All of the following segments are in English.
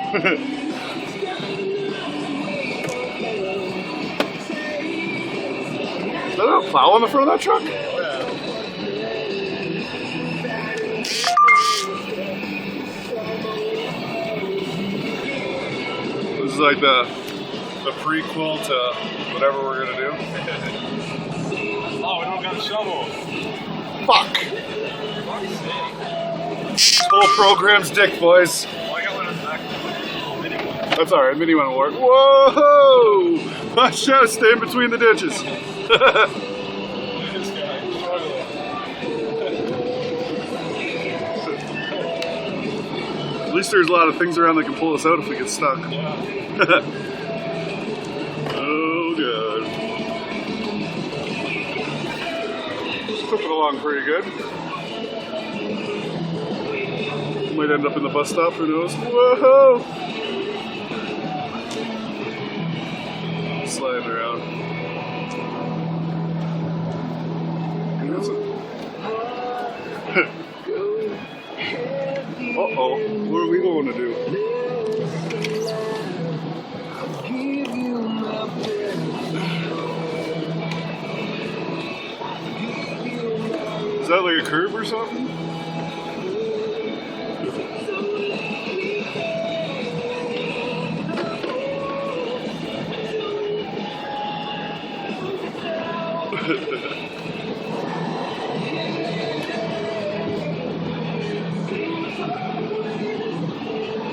Is that a plow on the front of that truck? This is like the prequel to whatever we're gonna do. Oh, we don't got a shovel. Fuck! This whole program's dick, boys. Oh, I got one in the back. Oh, mini one. That's alright, mini one will work. Whoa! Watch out, stay in between the ditches. This guy, struggling. At least there's a lot of things around that can pull us out if we get stuck. Yeah. Oh god. Flipping along pretty good. Might end up in the bus stop, who knows? Whoa! Sliding around. Uh-oh, what are we going to do? Is that like a curb or something?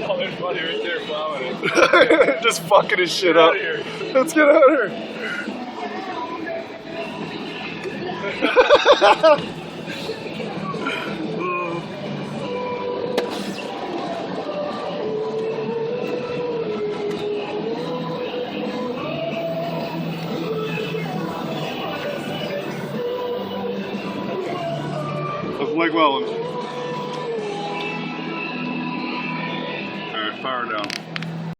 Oh, there's buddy right there plowing it. Just fucking his shit Get up. out of here. Let's get out of here. Nothing like Welland. Alright, power down.